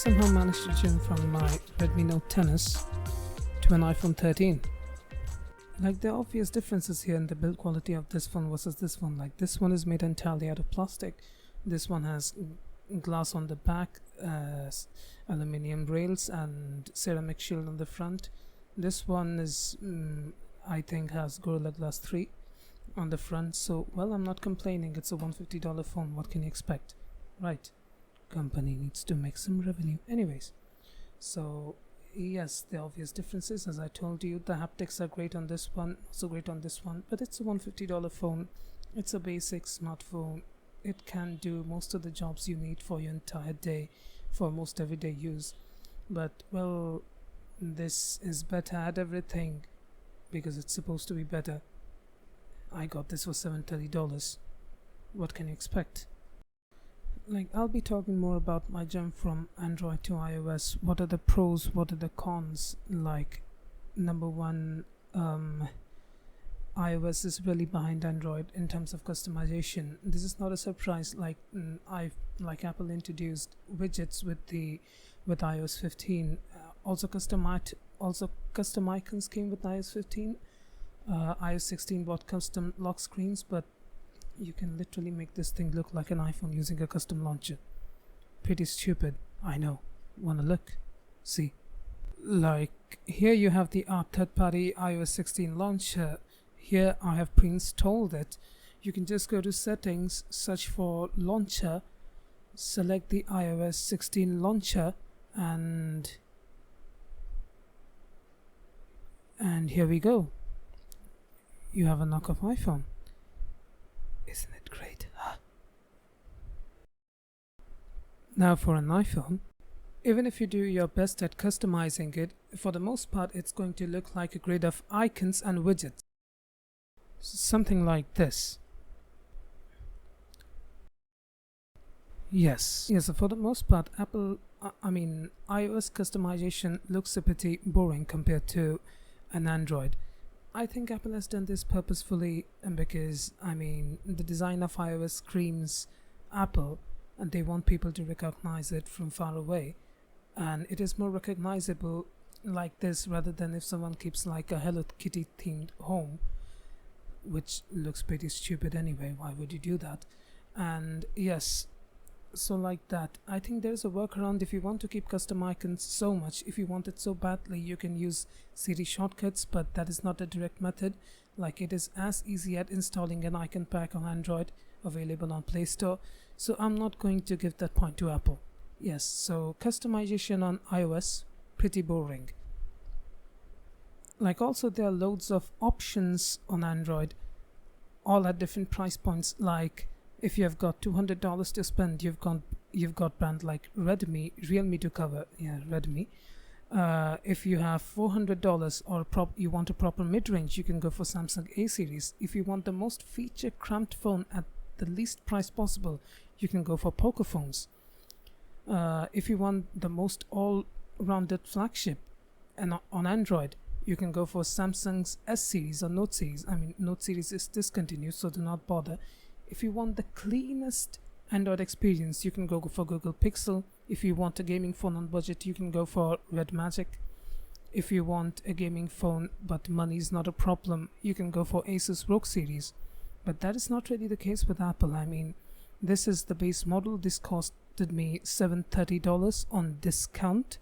somehow managed to jump from my Redmi Note 10s to an iPhone 13. Like, there are obvious differences here in the build quality of this phone versus this one. Like, this one is made entirely out of plastic. This one has glass on the back, aluminium rails and ceramic shield on the front. This one is I think has Gorilla Glass 3 on the front. So, well, I'm not complaining. It's a $150 phone. What can you expect, right? Company needs to make some revenue anyways. So yes, the obvious differences, as I told you, the haptics are great on this one, also great on this one, but it's a $150 phone. It's a basic smartphone. It can do most of the jobs you need for your entire day, for most everyday use. But, well, this is better at everything because it's supposed to be better. I got this for $730. What can you expect? Like, I'll be talking more about my jump from Android to iOS. What are the pros, what are the cons? Like, number one, iOS is really behind Android in terms of customization. This is not a surprise. Like, Apple introduced widgets with iOS 15. Also custom icons came with iOS 15. iOS 16 bought custom lock screens, but you can literally make this thing look like an iPhone using a custom launcher. Pretty stupid, I know. Wanna look? See. Like, here you have the third-party iOS 16 launcher. Here I have pre-installed it. You can just go to settings, search for launcher, select the iOS 16 launcher, and here we go. You have a knockoff iPhone. Isn't it great? Huh? Now, for an iPhone, even if you do your best at customizing it, for the most part it's going to look like a grid of icons and widgets. Something like this. Yes, for the most part, iOS customization looks a pretty boring compared to an Android. I think Apple has done this purposefully because, the design of iOS screams Apple and they want people to recognize it from far away. And it is more recognizable like this rather than if someone keeps like a Hello Kitty themed home, which looks pretty stupid anyway. Why would you do that? And yes, so like that. I think there's a workaround. If you want to keep custom icons so much, if you want it so badly, you can use Siri shortcuts, but that is not a direct method. Like, it is as easy as installing an icon pack on Android, available on Play Store. So I'm not going to give that point to Apple. Yes, so customization on iOS, pretty boring. Like, also there are loads of options on Android, all at different price points. Like, if you have got $200 to spend, you've got brand like Redmi, Realme to cover. Yeah, Redmi. If you have $400 or you want a proper mid-range, you can go for Samsung A series. If you want the most feature-cramped phone at the least price possible, you can go for Poco phones. If you want the most all-rounded flagship and on Android, you can go for Samsung's S series or Note series. Note series is discontinued, so do not bother. If you want the cleanest Android experience, you can go for Google Pixel. If you want a gaming phone on budget, you can go for Red Magic. If you want a gaming phone but money is not a problem, you can go for Asus ROG series. But that is not really the case with Apple. This is the base model. This costed me $730 on discount.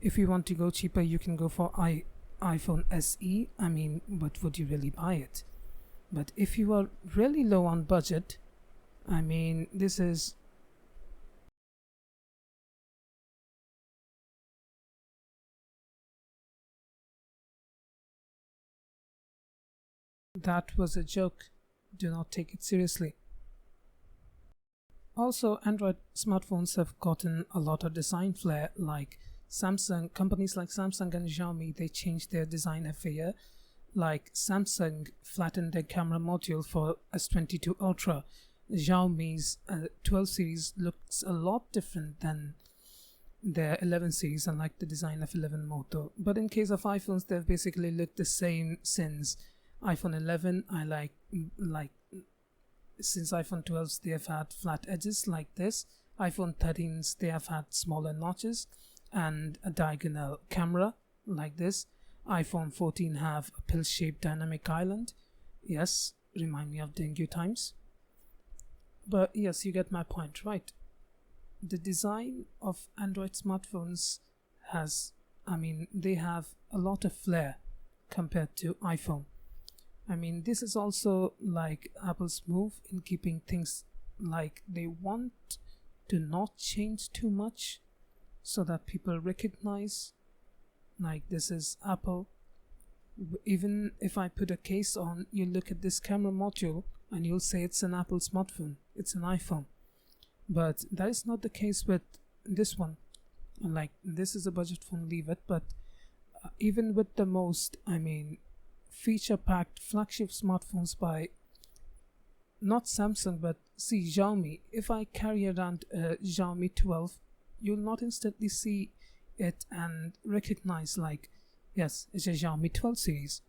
If you want to go cheaper, you can go for iPhone SE. But would you really buy it? But if you are really low on budget, this is that was a joke. Do not take it seriously. Also, Android smartphones have gotten a lot of design flair. Like companies like Samsung and Xiaomi, they changed their design every year. Like, Samsung flattened their camera module for S22 Ultra. Xiaomi's 12 series looks a lot different than their 11 series, and like the design of 11 Moto. But in case of iPhones, they've basically looked the same since iPhone 11. Since iPhone 12s, they have had flat edges like this. iPhone 13s, they have had smaller notches and a diagonal camera like this. iPhone 14 have a pill-shaped dynamic island. Yes, remind me of dengue times. But yes, you get my point, right? The design of Android smartphones has, they have a lot of flair compared to iPhone. This is also like Apple's move in keeping things like they want to not change too much so that people recognize like this is Apple. Even if I put a case on, you look at this camera module and you'll say it's an Apple smartphone, it's an iPhone. But that is not the case with this one. Like, this is a budget phone, leave it. But even with the most, feature-packed flagship smartphones by not Samsung, but see Xiaomi. If I carry around a Xiaomi 12, you'll not instantly see it and recognize like, yes, it's a Xiaomi 12 series.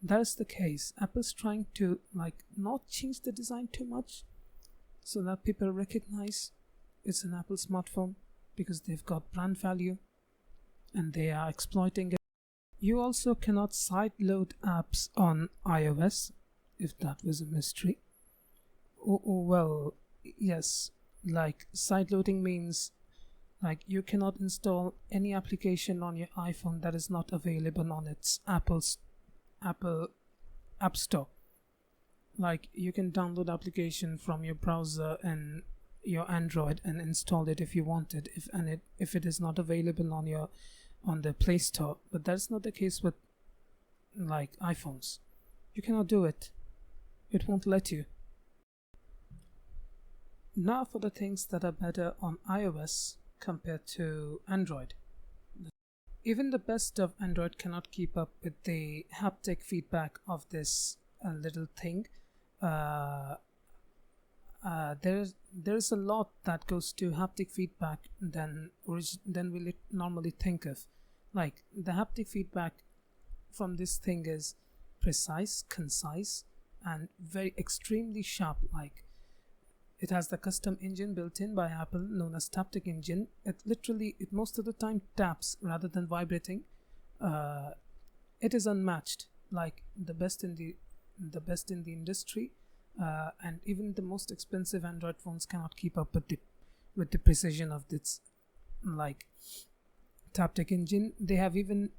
That is the case. Apple's trying to like not change the design too much so that people recognize it's an Apple smartphone because they've got brand value and they are exploiting it. You also cannot sideload apps on iOS, if that was a mystery. Well, yes, like sideloading means like you cannot install any application on your iPhone that is not available on its Apple App Store. Like you can download application from your browser and your Android and install it if you want it, if it is not available on the Play Store. But that's not the case with like iPhones. You cannot do it. It won't let you. Now for the things that are better on iOS compared to Android. Even the best of Android cannot keep up with the haptic feedback of this little thing. There's a lot that goes to haptic feedback than we normally think of. Like the haptic feedback from this thing is precise, concise, and very extremely sharp. Like it has the custom engine built in by Apple known as Taptic Engine. It most of the time taps rather than vibrating. It is unmatched, like the best in the industry, and even the most expensive Android phones cannot keep up with the precision of this like Taptic Engine. They have even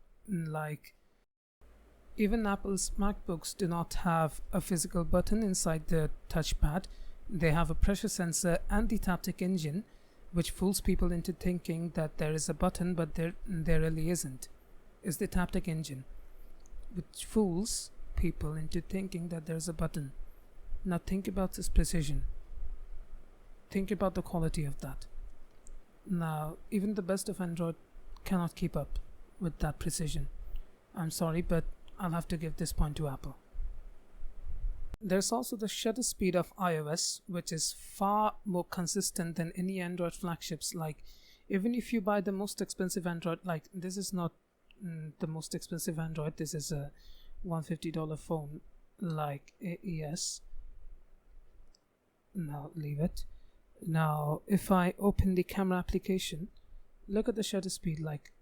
Apple's MacBooks do not have a physical button inside the touchpad. They have a pressure sensor and the Taptic Engine, which fools people into thinking that there is a button, but there really isn't. It's the Taptic Engine, which fools people into thinking that there's a button. Now think about this precision. Think about the quality of that. Now, even the best of Android cannot keep up with that precision. I'm sorry, but I'll have to give this point to Apple. There's also the shutter speed of iOS, which is far more consistent than any Android flagships. Like, even if you buy the most expensive Android, like this is not the most expensive Android, this is a $150 phone, like yes. Now leave it. Now if I open the camera application, look at the shutter speed. Like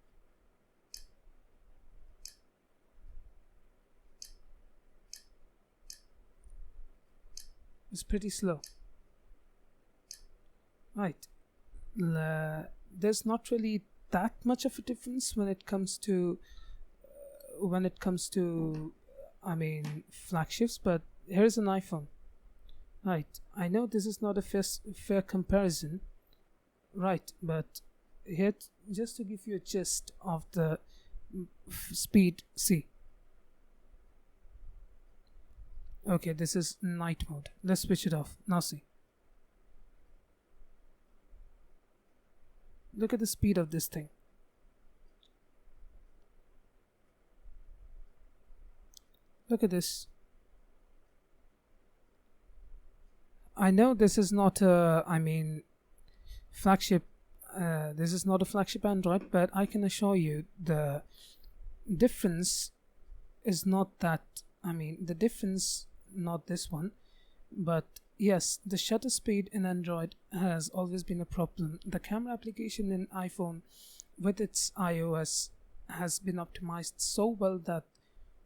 it's pretty slow, right? There's not really that much of a difference when it comes to flagships. But here's an iPhone, right? I know this is not a fair comparison, right? But here, just to give you a gist of the speed, see. Okay, this is night mode. Let's switch it off. Now see. Look at the speed of this thing. Look at this. I know this is not a, flagship. This is not a flagship Android, but I can assure you the difference is not that. The difference, not this one, but yes, the shutter speed in Android has always been a problem. The camera application in iPhone with its iOS has been optimized so well that,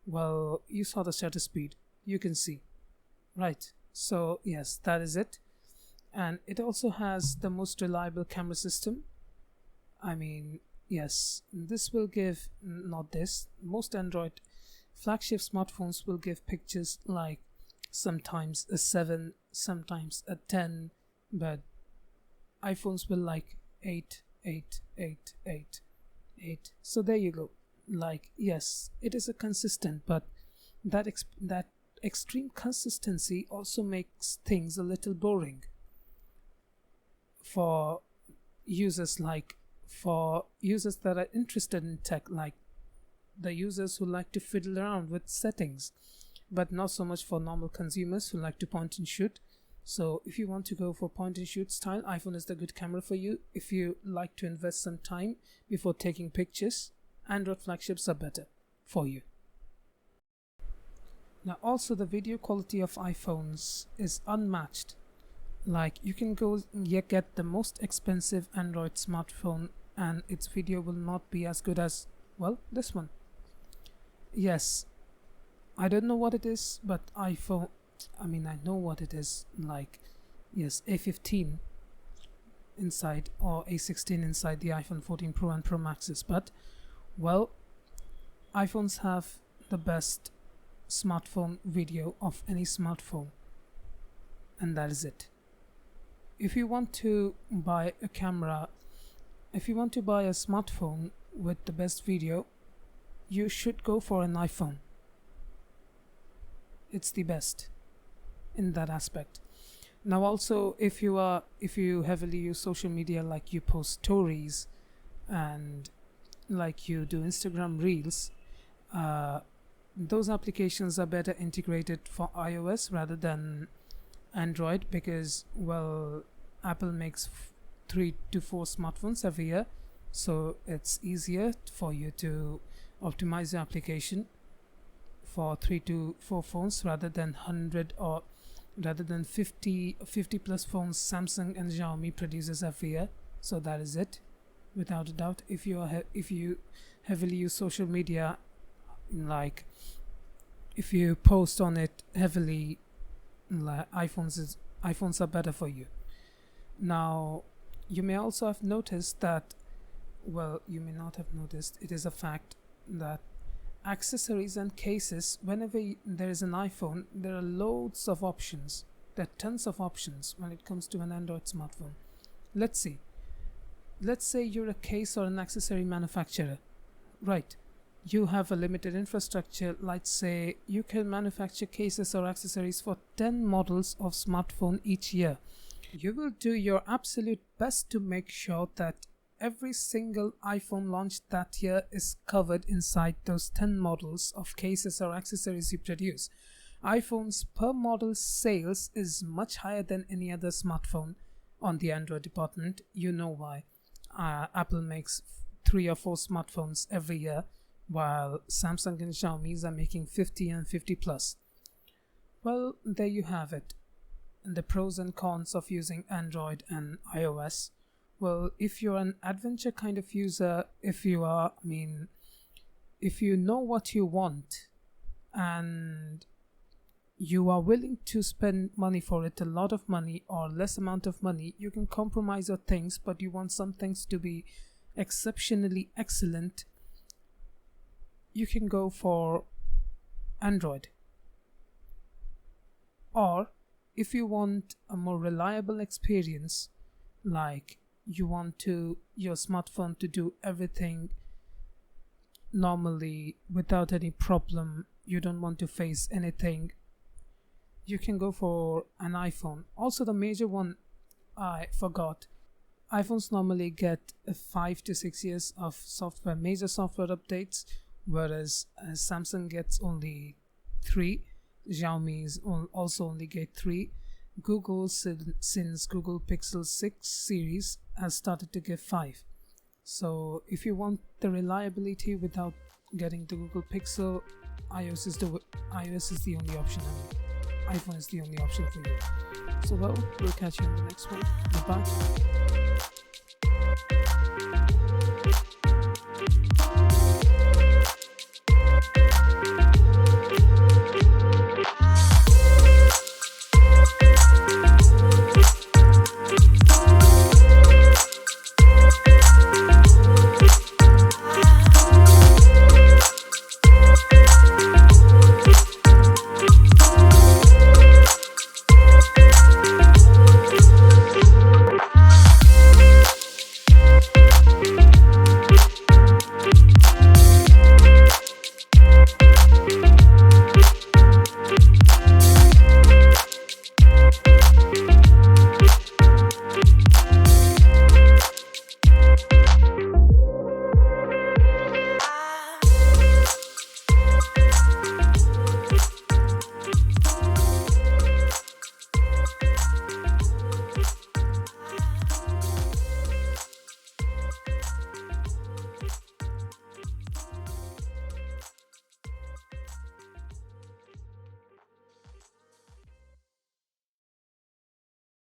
well, you saw the shutter speed. You can see, right? So, yes, that is it. And it also has the most reliable camera system. I mean, yes, this will give, not this, most Android flagship smartphones will give pictures like sometimes a 7, sometimes a 10, but iPhones will like 8, 8, 8, 8, 8. So there you go. Like, yes, it is a consistent, but that extreme consistency also makes things a little boring for users, like for users that are interested in tech, like the users who like to fiddle around with settings, but not so much for normal consumers who like to point and shoot. So if you want to go for point and shoot style, iPhone is the good camera for you. If you like to invest some time before taking pictures, Android flagships are better for you. Now also the video quality of iPhones is unmatched. Like you can go get the most expensive Android smartphone and its video will not be as good as, well, this one. Yes, I don't know what it is, but I know what it is. Like, yes, A15 inside or A16 inside the iPhone 14 Pro and Pro Maxes. But, well, iPhones have the best smartphone video of any smartphone, and that is it. If you want to buy a camera, if you want to buy a smartphone with the best video, you should go for an iPhone. It's the best in that aspect. Now also, if you heavily use social media, like you post stories and like you do Instagram reels, those applications are better integrated for iOS rather than Android, because, well, Apple makes 3 to 4 smartphones every year, so it's easier for you to optimize your application for 3 to 4 phones rather than 100 or rather than 50 plus phones Samsung and Xiaomi produces every year. So that is it, without a doubt. If you heavily use social media, like if you post on it heavily, like iPhones are better for you. Now you may also have noticed that, well, you may not have noticed, it is a fact that accessories and cases, whenever there is an iPhone, there are loads of options. There are tons of options when it comes to an Android smartphone. Let's say you're a case or an accessory manufacturer, right? You have a limited infrastructure. Let's say you can manufacture cases or accessories for 10 models of smartphone each year. You will do your absolute best to make sure that every single iPhone launched that year is covered inside those 10 models of cases or accessories you produce. iPhones per model sales is much higher than any other smartphone on the Android department. You know why. Apple makes 3 or 4 smartphones every year, while Samsung and Xiaomi are making 50 and 50 plus. Well, there you have it. And the pros and cons of using Android and iOS. Well, if you're an adventure kind of user, if you know what you want and you are willing to spend money for it, a lot of money or less amount of money, you can compromise your things, but you want some things to be exceptionally excellent, you can go for Android. Or if you want a more reliable experience, like you want your smartphone to do everything normally without any problem, you don't want to face anything, you can go for an iPhone. Also, the major one I forgot, iPhones normally get 5 to 6 years of major software updates, whereas Samsung gets only 3. Xiaomi's also only get 3. Google, since Google Pixel 6 series, has started to give 5. So if you want the reliability without getting the Google Pixel, iOS is the only option. iPhone is the only option for you. So well, we'll catch you in the next one. Goodbye.